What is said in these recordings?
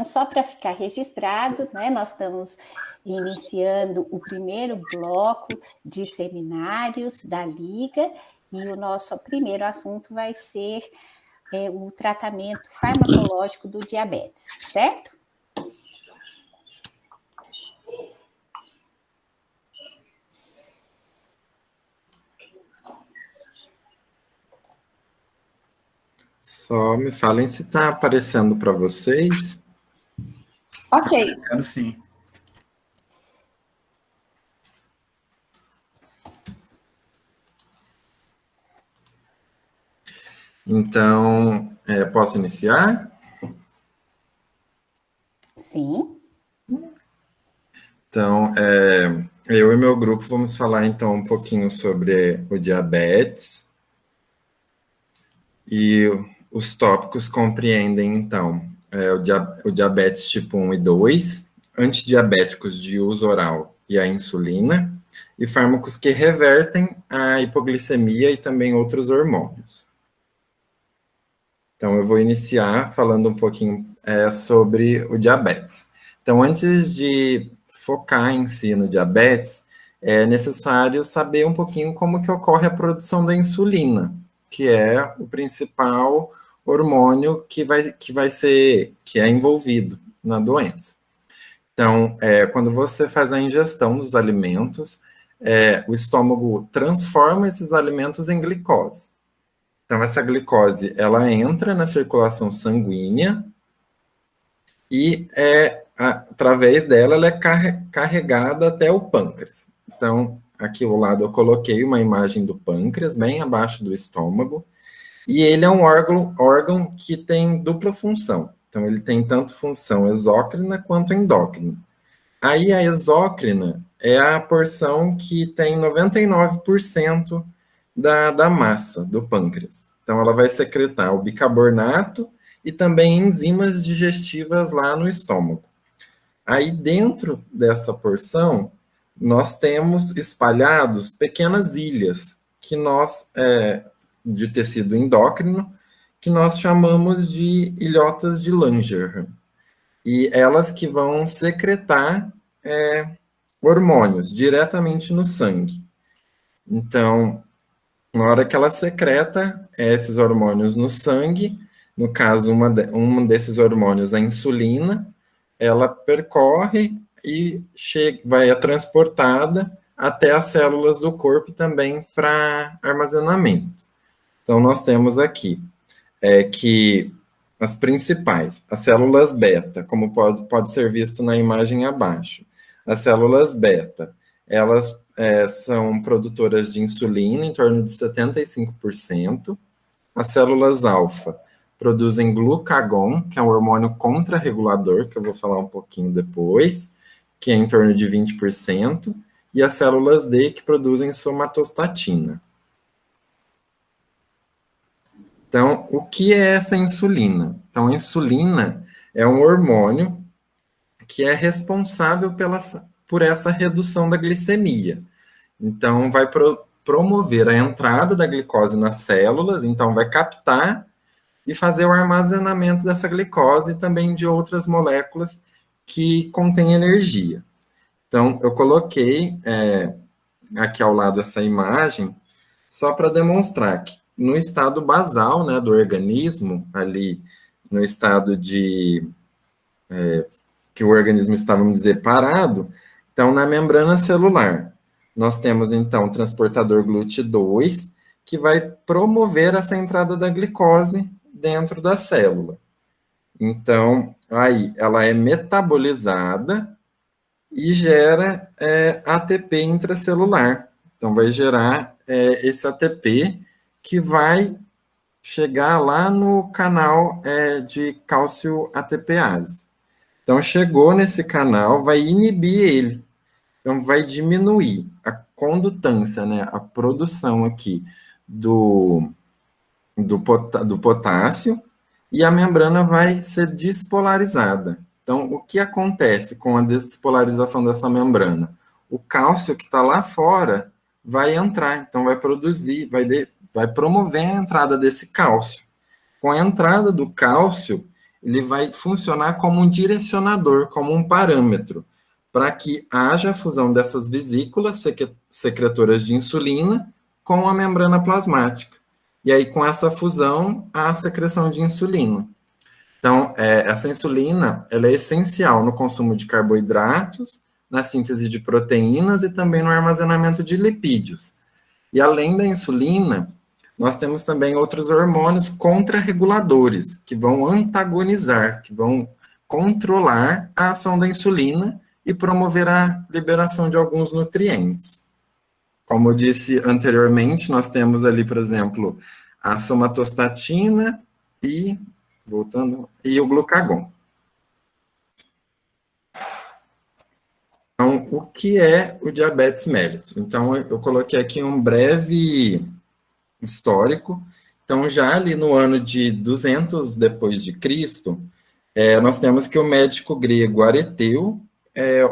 só para ficar registrado, né, nós estamos iniciando o primeiro bloco de seminários da Liga, e o nosso primeiro assunto vai ser o tratamento farmacológico do diabetes, certo? Só me falem se está aparecendo para vocês. Ok. Quero sim. Então, posso iniciar? Sim. Então, eu e meu grupo vamos falar, então, um pouquinho sobre o diabetes. E os tópicos compreendem, então, o diabetes tipo 1 e 2, antidiabéticos de uso oral e a insulina, e fármacos que revertem a hipoglicemia e também outros hormônios. Então, eu vou iniciar falando um pouquinho sobre o diabetes. Então, antes de focar em si no diabetes, é necessário saber um pouquinho como que ocorre a produção da insulina, que é o principal hormônio que é envolvido na doença. Então, quando você faz a ingestão dos alimentos, o estômago transforma esses alimentos em glicose. Então, essa glicose, ela entra na circulação sanguínea e, através dela, ela é carregada até o pâncreas. Então, aqui ao lado eu coloquei uma imagem do pâncreas, bem abaixo do estômago, e ele é um órgão que tem dupla função. Então, ele tem tanto função exócrina quanto endócrina. Aí, a exócrina é a porção que tem 99% da massa do pâncreas. Então, ela vai secretar o bicarbonato e também enzimas digestivas lá no estômago. Aí, dentro dessa porção, nós temos espalhados pequenas ilhas que de tecido endócrino, que nós chamamos de ilhotas de Langerhans. E elas que vão secretar hormônios diretamente no sangue. Então, na hora que ela secreta esses hormônios no sangue, no caso, um desses hormônios, a insulina, ela percorre e é transportada até as células do corpo também para armazenamento. Então, nós temos aqui que as principais, as células beta, como pode ser visto na imagem abaixo. As células beta, elas são produtoras de insulina, em torno de 75%. As células alfa produzem glucagon, que é um hormônio contrarregulador, que eu vou falar um pouquinho depois, que é em torno de 20%. E as células D, que produzem somatostatina. Então, o que é essa insulina? Então, a insulina é um hormônio que é responsável por essa redução da glicemia. Então, vai promover a entrada da glicose nas células, então vai captar e fazer o armazenamento dessa glicose e também de outras moléculas que contêm energia. Então, eu coloquei aqui ao lado essa imagem só para demonstrar que no estado basal, né, do organismo, ali no estado de que o organismo está, vamos dizer, parado, então na membrana celular, nós temos então o transportador GLUT2, que vai promover essa entrada da glicose dentro da célula. Então, aí ela é metabolizada e gera ATP intracelular. Então, vai gerar esse ATP que vai chegar lá no canal de cálcio ATPase. Então, chegou nesse canal, vai inibir ele. Então, vai diminuir a condutância, né, a produção aqui do potássio, e a membrana vai ser despolarizada. Então, o que acontece com a despolarização dessa membrana? O cálcio que está lá fora vai entrar, então vai produzir, vai promover a entrada desse cálcio. Com a entrada do cálcio, ele vai funcionar como um direcionador, como um parâmetro, para que haja a fusão dessas vesículas secretoras de insulina com a membrana plasmática. E aí, com essa fusão, há a secreção de insulina. Então, essa insulina, ela é essencial no consumo de carboidratos, na síntese de proteínas e também no armazenamento de lipídios. E além da insulina, nós temos também outros hormônios contrarreguladores, que vão antagonizar, que vão controlar a ação da insulina e promover a liberação de alguns nutrientes. Como eu disse anteriormente, nós temos ali, por exemplo, a somatostatina e o glucagon. Então, o que é o diabetes mellitus? Então, eu coloquei aqui um breve histórico. Então, já ali no ano de 200 depois de Cristo, nós temos que o médico grego Areteu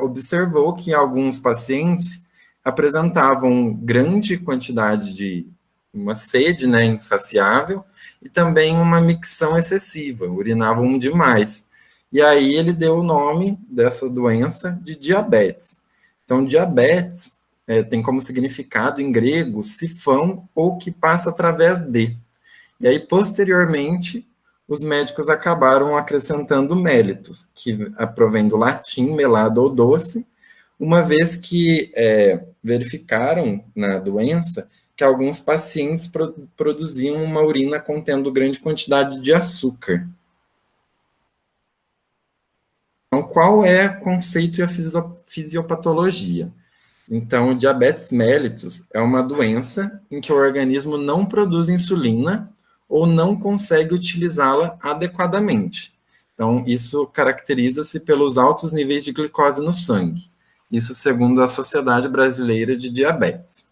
observou que alguns pacientes apresentavam grande quantidade de uma sede, né, insaciável, e também uma micção excessiva, urinavam demais. E aí ele deu o nome dessa doença de diabetes. Então, diabetes tem como significado em grego sifão ou que passa através de. E aí, posteriormente, os médicos acabaram acrescentando mellitus, que provém do latim melado ou doce, uma vez que verificaram na doença que alguns pacientes produziam uma urina contendo grande quantidade de açúcar. Então, qual é o conceito e a fisiopatologia? Então, o diabetes mellitus é uma doença em que o organismo não produz insulina ou não consegue utilizá-la adequadamente. Então, isso caracteriza-se pelos altos níveis de glicose no sangue. Isso segundo a Sociedade Brasileira de Diabetes.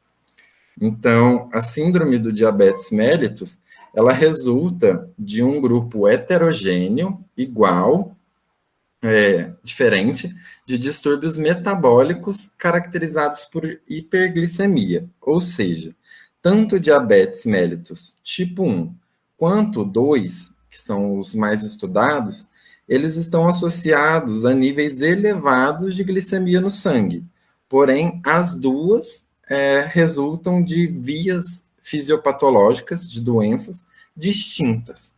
Então, a síndrome do diabetes mellitus, ela resulta de um grupo heterogêneo, igual, diferente, de distúrbios metabólicos caracterizados por hiperglicemia, ou seja, tanto o diabetes mellitus tipo 1 quanto 2, que são os mais estudados, eles estão associados a níveis elevados de glicemia no sangue. Porém, as duas resultam de vias fisiopatológicas, de doenças distintas.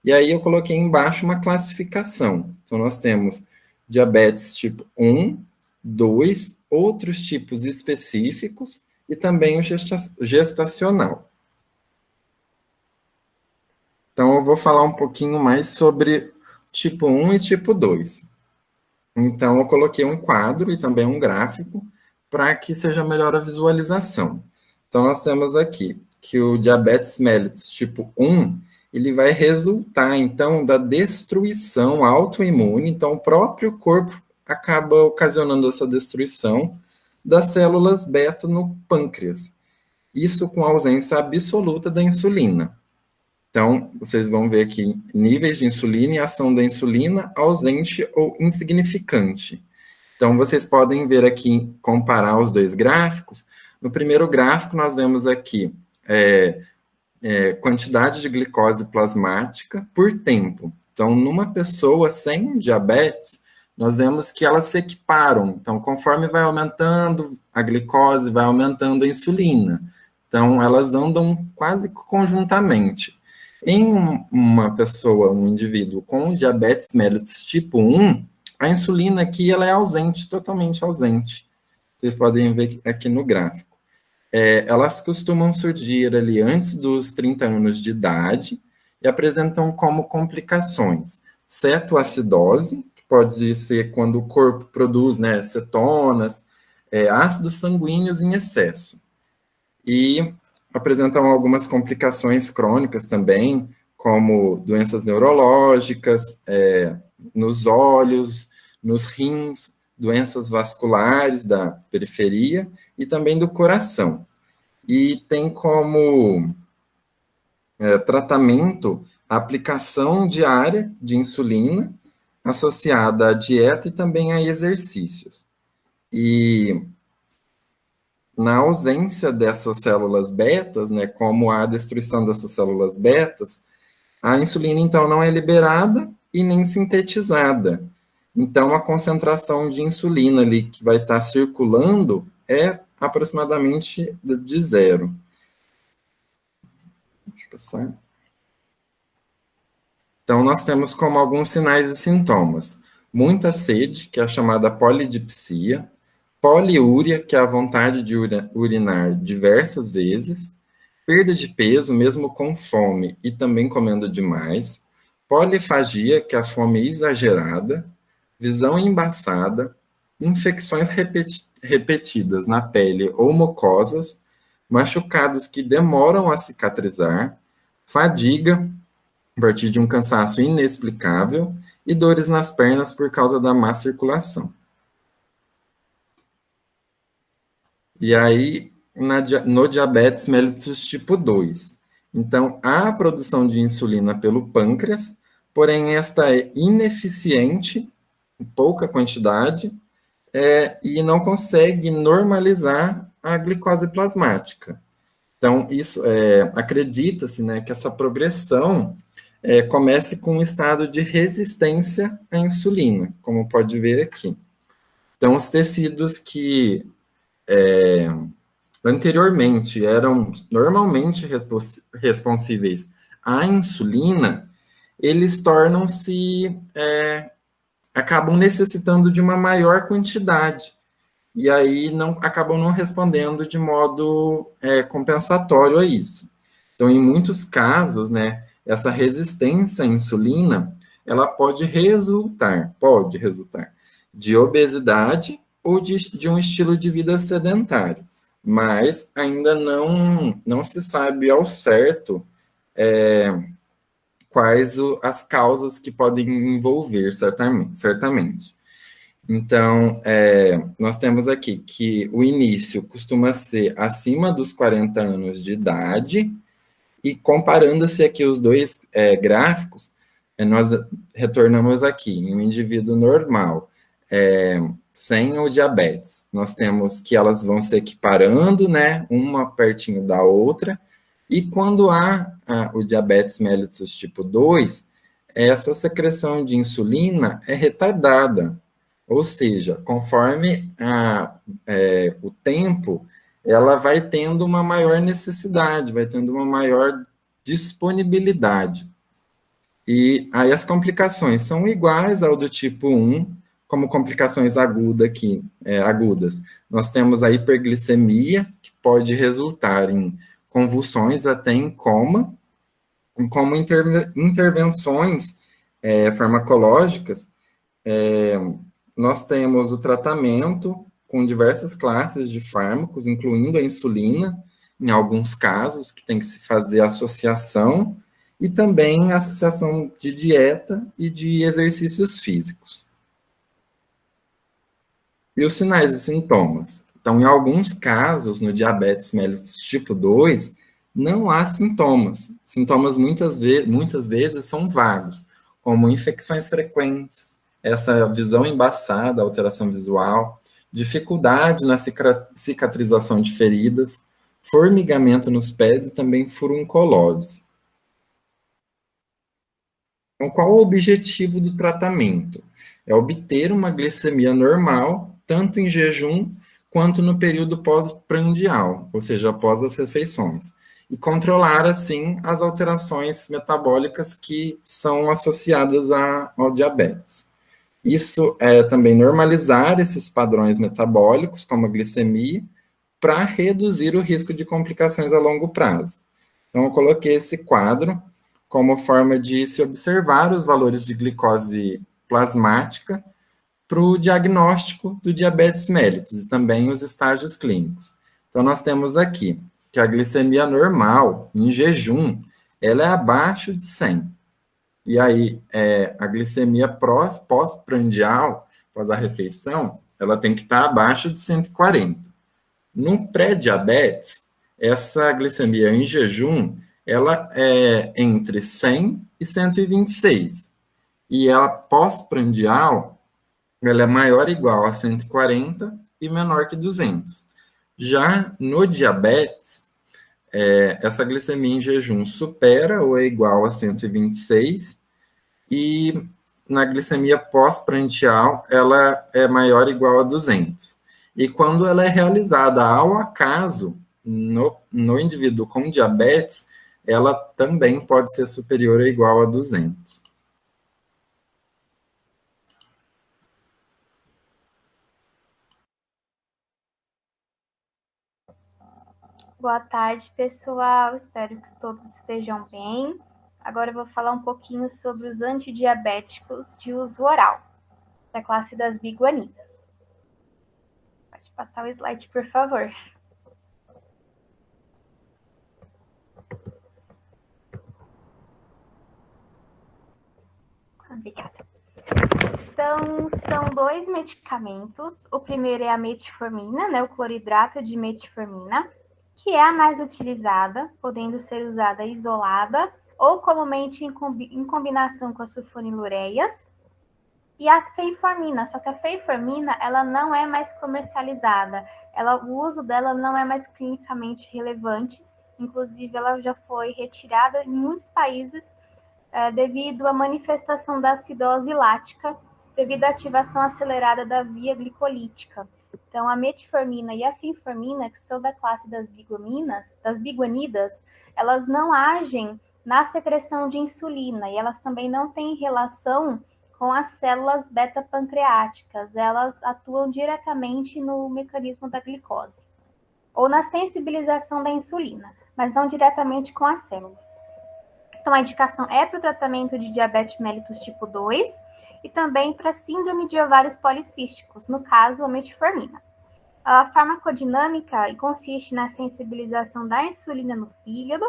E aí eu coloquei embaixo uma classificação. Então, nós temos diabetes tipo 1, 2, outros tipos específicos e também o gestacional. Então, eu vou falar um pouquinho mais sobre tipo 1 e tipo 2. Então, eu coloquei um quadro e também um gráfico para que seja melhor a visualização. Então, nós temos aqui que o diabetes mellitus tipo 1, ele vai resultar, então, da destruição autoimune. Então, o próprio corpo acaba ocasionando essa destruição das células beta no pâncreas. Isso com ausência absoluta da insulina. Então, vocês vão ver aqui níveis de insulina e ação da insulina ausente ou insignificante. Então, vocês podem ver aqui, comparar os dois gráficos. No primeiro gráfico, nós vemos aqui quantidade de glicose plasmática por tempo. Então, numa pessoa sem diabetes, nós vemos que elas se equiparam. Então, conforme vai aumentando a glicose, vai aumentando a insulina. Então, elas andam quase conjuntamente. Em uma pessoa, um indivíduo com diabetes mellitus tipo 1, a insulina aqui ela é ausente, totalmente ausente. Vocês podem ver aqui no gráfico. Elas costumam surgir ali antes dos 30 anos de idade e apresentam como complicações cetoacidose, que pode ser quando o corpo produz, né, cetonas, ácidos sanguíneos em excesso. E apresentam algumas complicações crônicas também, como doenças neurológicas, nos olhos, nos rins, doenças vasculares da periferia e também do coração. E tem como tratamento a aplicação diária de insulina associada à dieta e também a exercícios. E na ausência dessas células betas, né, como há a destruição dessas células betas, a insulina, então, não é liberada e nem sintetizada. Então, a concentração de insulina ali que vai estar circulando é aproximadamente de 0. Deixa eu passar. Então, nós temos como alguns sinais e sintomas. Muita sede, que é a chamada polidipsia, poliúria, que é a vontade de urinar diversas vezes, perda de peso, mesmo com fome e também comendo demais, polifagia, que é a fome exagerada, visão embaçada, infecções repetidas na pele ou mucosas, machucados que demoram a cicatrizar, fadiga, a partir de um cansaço inexplicável, e dores nas pernas por causa da má circulação. E aí, no diabetes mellitus tipo 2. Então, há a produção de insulina pelo pâncreas, porém esta é ineficiente, em pouca quantidade, e não consegue normalizar a glicose plasmática. Então, isso acredita-se, né, que essa progressão comece com um estado de resistência à insulina, como pode ver aqui. Então, os tecidos que anteriormente eram normalmente responsíveis à insulina, eles tornam-se, acabam necessitando de uma maior quantidade, e aí acabam não respondendo de modo compensatório a isso. Então, em muitos casos, né, essa resistência à insulina, ela pode resultar de obesidade ou de um estilo de vida sedentário, mas ainda não se sabe ao certo quais as causas que podem envolver, certamente. Então, nós temos aqui que o início costuma ser acima dos 40 anos de idade, e comparando-se aqui os dois gráficos, nós retornamos aqui em um indivíduo normal, sem o diabetes. Nós temos que elas vão se equiparando, né, uma pertinho da outra, e quando há o diabetes mellitus tipo 2, essa secreção de insulina é retardada, ou seja, conforme o tempo, ela vai tendo uma maior necessidade, vai tendo uma maior disponibilidade. E aí as complicações são iguais ao do tipo 1, como complicações agudas. Nós temos a hiperglicemia, que pode resultar em convulsões até em coma, como intervenções farmacológicas. Nós temos o tratamento com diversas classes de fármacos, incluindo a insulina, em alguns casos, que tem que se fazer associação, e também associação de dieta e de exercícios físicos. E os sinais e sintomas? Então, em alguns casos, no diabetes mellitus tipo 2, não há sintomas. Sintomas muitas vezes são vagos, como infecções frequentes, essa visão embaçada, alteração visual, dificuldade na cicatrização de feridas, formigamento nos pés e também furunculose. Então, qual o objetivo do tratamento? É obter uma glicemia normal, tanto em jejum quanto no período pós-prandial, ou seja, após as refeições, e controlar, assim, as alterações metabólicas que são associadas ao diabetes. Isso é também normalizar esses padrões metabólicos, como a glicemia, para reduzir o risco de complicações a longo prazo. Então, eu coloquei esse quadro como forma de se observar os valores de glicose plasmática para o diagnóstico do diabetes mellitus e também os estágios clínicos. Então, nós temos aqui que a glicemia normal, em jejum, ela é abaixo de 100. E aí, a glicemia pós-prandial, após a refeição, ela tem que estar abaixo de 140. No pré-diabetes, essa glicemia em jejum, ela é entre 100 e 126. E ela pós-prandial, ela é maior ou igual a 140 e menor que 200. Já no diabetes, essa glicemia em jejum supera ou é igual a 126 e na glicemia pós-prandial, ela é maior ou igual a 200. E quando ela é realizada ao acaso, no indivíduo com diabetes, ela também pode ser superior ou igual a 200. Boa tarde, pessoal. Espero que todos estejam bem. Agora eu vou falar um pouquinho sobre os antidiabéticos de uso oral, da classe das biguanidas. Pode passar o slide, por favor. Obrigada. Então, são 2 medicamentos. O primeiro é a metformina, né, o cloridrato de metformina, que é a mais utilizada, podendo ser usada isolada ou comumente em combinação com as sulfonilureias. E a fenformina, só que a fenformina, ela não é mais comercializada. O uso dela não é mais clinicamente relevante. Inclusive, ela já foi retirada em muitos países devido à manifestação da acidose lática, devido à ativação acelerada da via glicolítica. Então, a metformina e a fenformina, que são da classe das biguanidas, elas não agem na secreção de insulina e elas também não têm relação com as células beta-pancreáticas. Elas atuam diretamente no mecanismo da glicose ou na sensibilização da insulina, mas não diretamente com as células. Então, a indicação é para o tratamento de diabetes mellitus tipo 2 e também para síndrome de ovários policísticos, no caso, a metformina. A farmacodinâmica consiste na sensibilização da insulina no fígado,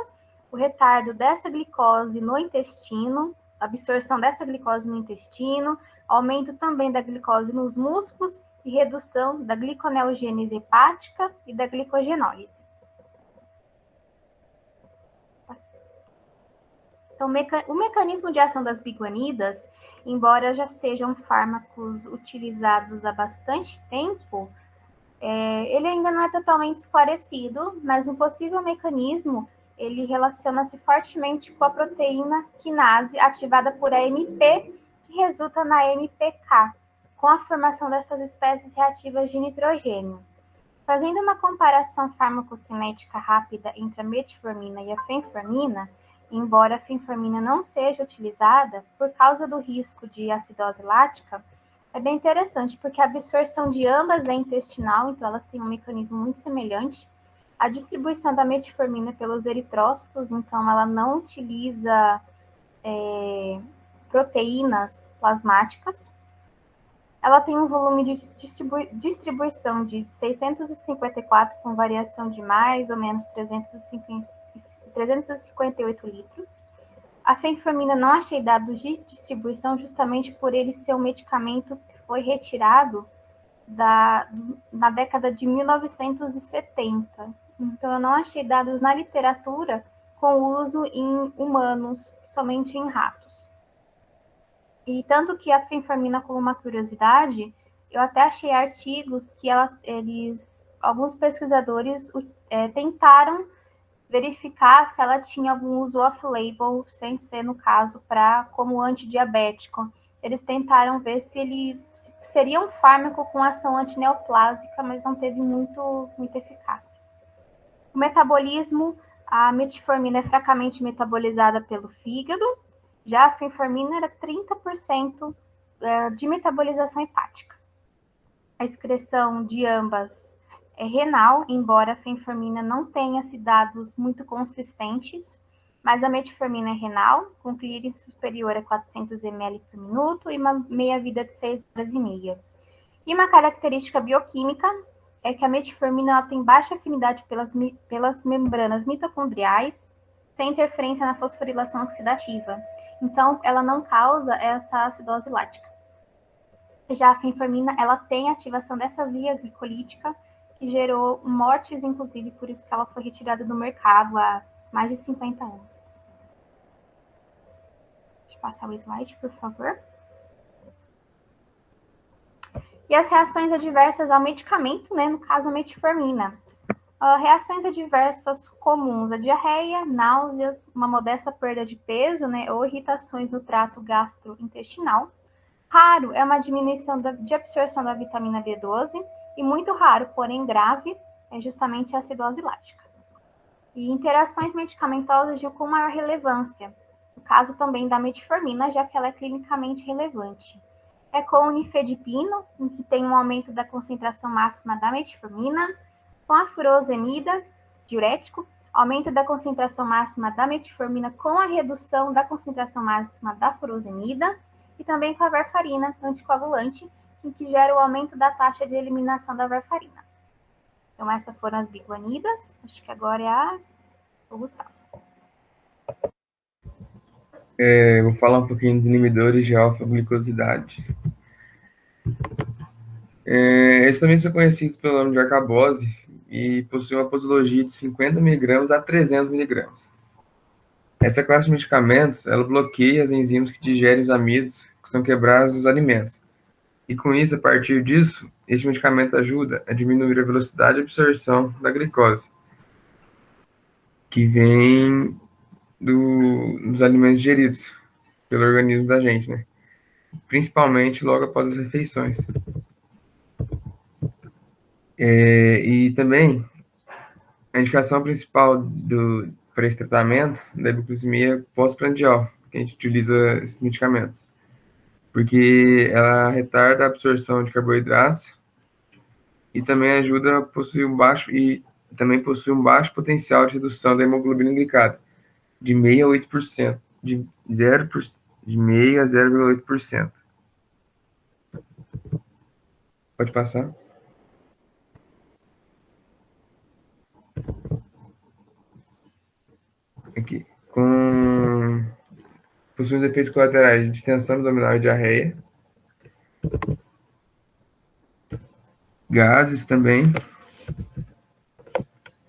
o retardo dessa glicose no intestino, absorção dessa glicose no intestino, aumento também da glicose nos músculos e redução da gliconeogênese hepática e da glicogenólise. Então, o mecanismo de ação das biguanidas, embora já sejam fármacos utilizados há bastante tempo, ele ainda não é totalmente esclarecido, mas um possível mecanismo, ele relaciona-se fortemente com a proteína quinase ativada por AMP, que resulta na AMPK, com a formação dessas espécies reativas de nitrogênio. Fazendo uma comparação farmacocinética rápida entre a metformina e a fenformina, embora a fenformina não seja utilizada, por causa do risco de acidose lática, é bem interessante, porque a absorção de ambas é intestinal, então elas têm um mecanismo muito semelhante. A distribuição da metformina pelos eritrócitos, então ela não utiliza proteínas plasmáticas. Ela tem um volume de distribuição de 654, com variação de mais ou menos 358 litros. A fenformina não achei dados de distribuição justamente por ele ser um medicamento que foi retirado na década de 1970. Então, eu não achei dados na literatura com uso em humanos, somente em ratos. E tanto que a fenformina, como uma curiosidade, eu até achei artigos que alguns pesquisadores tentaram verificar se ela tinha algum uso off-label, sem ser, no caso, como antidiabético. Eles tentaram ver se ele seria um fármaco com ação antineoplásica, mas não teve muita eficácia. O metabolismo, a metformina é fracamente metabolizada pelo fígado, já a fenformina era 30% de metabolização hepática. A excreção de ambas é renal, embora a fenformina não tenha dados muito consistentes, mas a metformina é renal, com clearance superior a 400 ml por minuto e uma meia-vida de 6 horas e meia. E uma característica bioquímica é que a metformina ela tem baixa afinidade pelas membranas mitocondriais, sem interferência na fosforilação oxidativa. Então, ela não causa essa acidose lática. Já a fenformina, ela tem ativação dessa via glicolítica, que gerou mortes, inclusive, por isso que ela foi retirada do mercado há mais de 50 anos. Deixa eu passar o slide, por favor. E as reações adversas ao medicamento, né, no caso, a metformina. Reações adversas comuns, a diarreia, náuseas, uma modesta perda de peso, né, ou irritações no trato gastrointestinal. Raro é uma diminuição de absorção da vitamina B12 e muito raro, porém grave, é justamente a acidose lática. E interações medicamentosas de com maior relevância, no caso também da metformina, já que ela é clinicamente relevante. É com o nifedipino, em que tem um aumento da concentração máxima da metformina, com a furosemida, diurético, aumento da concentração máxima da metformina com a redução da concentração máxima da furosemida, e também com a varfarina, anticoagulante, em que gera o aumento da taxa de eliminação da varfarina. Então, essas foram as biguanidas. Acho que agora é o Gustavo. Vou falar um pouquinho dos inibidores de alfa-glicosidade. Eles também são conhecidos pelo nome de arcabose e possuem uma posologia de 50 mg a 300 mg. Essa classe de medicamentos, ela bloqueia as enzimas que digerem os amidos que são quebrados nos alimentos. E com isso, a partir disso, este medicamento ajuda a diminuir a velocidade de absorção da glicose, que vem dos alimentos digeridos pelo organismo da gente, né? Principalmente logo após as refeições. E também, a indicação principal para esse tratamento da hipoglicemia pós-prandial, que a gente utiliza esses medicamentos, porque ela retarda a absorção de carboidratos e também ajuda a possuir um baixo potencial de redução da hemoglobina glicada, de 0,5 a 8%, de 0,5 a 0,8%. Pode passar. Aqui. Possui os efeitos colaterais de distensão abdominal e diarreia. Gases também.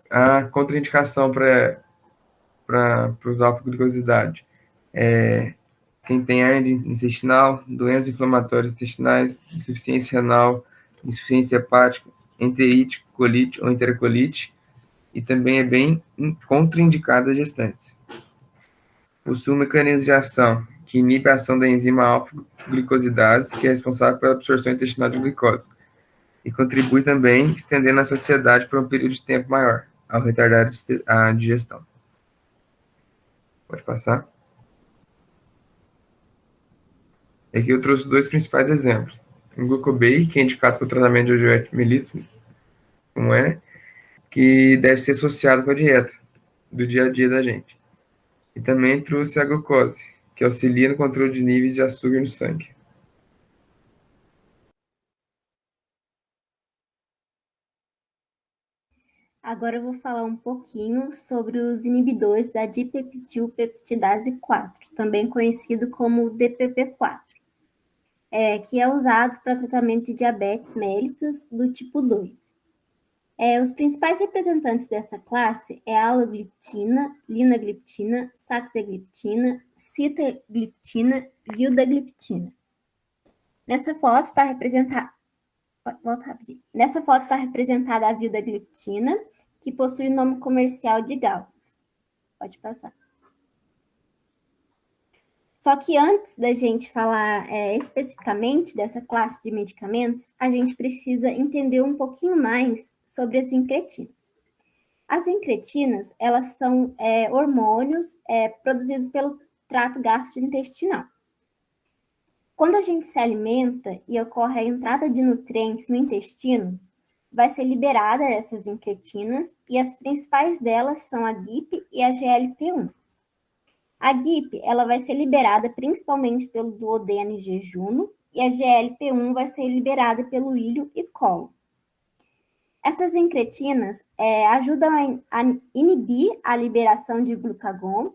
A contraindicação para os alfa-glicosidade quem tem hernia intestinal, doenças inflamatórias intestinais, insuficiência renal, insuficiência hepática, enterite, colite ou enterocolite, e também é bem contraindicada a gestantes. Possui um mecanismo de ação que inibe a ação da enzima alfa-glicosidase, que é responsável pela absorção intestinal de glicose, e contribui também estendendo a saciedade por um período de tempo maior, ao retardar a digestão. Pode passar. Aqui eu trouxe dois principais exemplos. O glucobay, que é indicado para o tratamento de diabetes mellitus, que deve ser associado com a dieta do dia a dia da gente. E também trouxe a glucose, que auxilia no controle de níveis de açúcar no sangue. Agora eu vou falar um pouquinho sobre os inibidores da dipeptidase 4, também conhecido como DPP4, que é usado para tratamento de diabetes mellitus do tipo 2. Os principais representantes dessa classe é a alogliptina, linagliptina, saxagliptina, sitagliptina, vildagliptina. Nessa foto está representada a vildagliptina, que possui o nome comercial de Galvus. Pode passar. Só que antes da gente falar especificamente dessa classe de medicamentos, a gente precisa entender um pouquinho mais sobre as incretinas. As incretinas, elas são hormônios produzidos pelo trato gastrointestinal. Quando a gente se alimenta e ocorre a entrada de nutrientes no intestino, vai ser liberada essas incretinas, e as principais delas são a GIP e a GLP-1. A GIP, ela vai ser liberada principalmente pelo duodeno e jejuno, e a GLP-1 vai ser liberada pelo ilho e colo. Essas incretinas ajudam a inibir a liberação de glucagon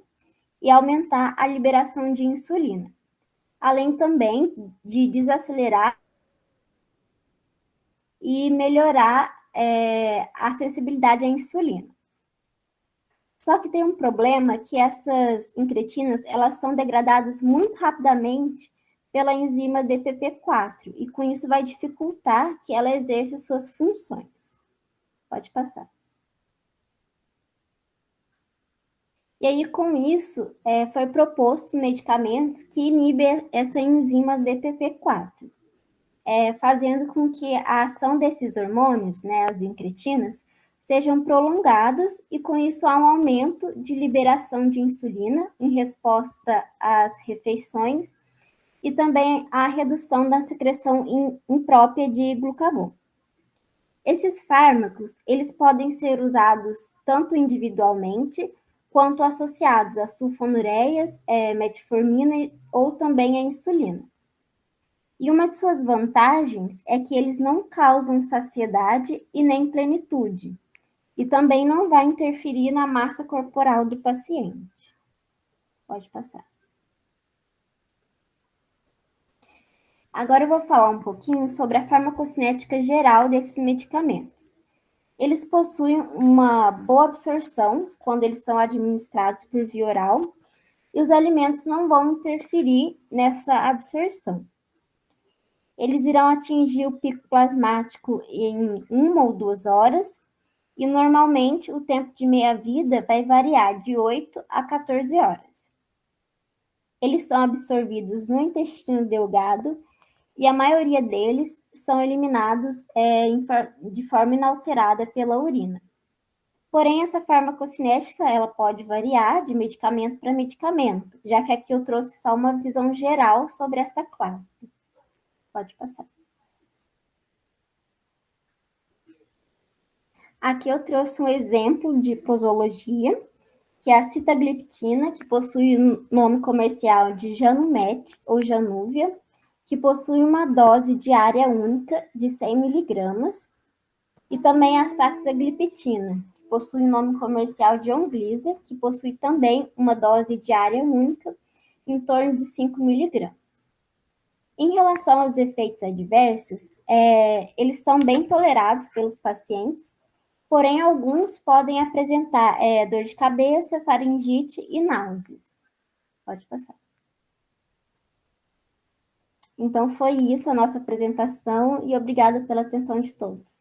e aumentar a liberação de insulina, além também de desacelerar e melhorar a sensibilidade à insulina. Só que tem um problema, que essas incretinas, elas são degradadas muito rapidamente pela enzima DPP4, e com isso vai dificultar que ela exerça suas funções. Pode passar. E aí, com isso, foi proposto medicamentos que inibem essa enzima DPP-4, fazendo com que a ação desses hormônios, né, as incretinas, sejam prolongadas e, com isso, há um aumento de liberação de insulina em resposta às refeições e também a redução da secreção imprópria de glucagon. Esses fármacos, eles podem ser usados tanto individualmente, quanto associados a sulfonylureias, metformina ou também a insulina. E uma de suas vantagens é que eles não causam saciedade e nem plenitude, e também não vai interferir na massa corporal do paciente. Pode passar. Agora eu vou falar um pouquinho sobre a farmacocinética geral desses medicamentos. Eles possuem uma boa absorção quando eles são administrados por via oral e os alimentos não vão interferir nessa absorção. Eles irão atingir o pico plasmático em 1 ou 2 horas e normalmente o tempo de meia-vida vai variar de 8 a 14 horas. Eles são absorvidos no intestino delgado e a maioria deles são eliminados de forma inalterada pela urina. Porém, essa farmacocinética ela pode variar de medicamento para medicamento, já que aqui eu trouxe só uma visão geral sobre essa classe. Pode passar. Aqui eu trouxe um exemplo de posologia, que é a sitagliptina, que possui o nome comercial de Janumet ou Januvia, que possui uma dose diária única de 100 miligramas, e também a saxagliptina, que possui o nome comercial de Onglyza, que possui também uma dose diária única em torno de 5 miligramas. Em relação aos efeitos adversos, eles são bem tolerados pelos pacientes, porém alguns podem apresentar dor de cabeça, faringite e náuseas. Pode passar. Então, foi isso a nossa apresentação e obrigada pela atenção de todos.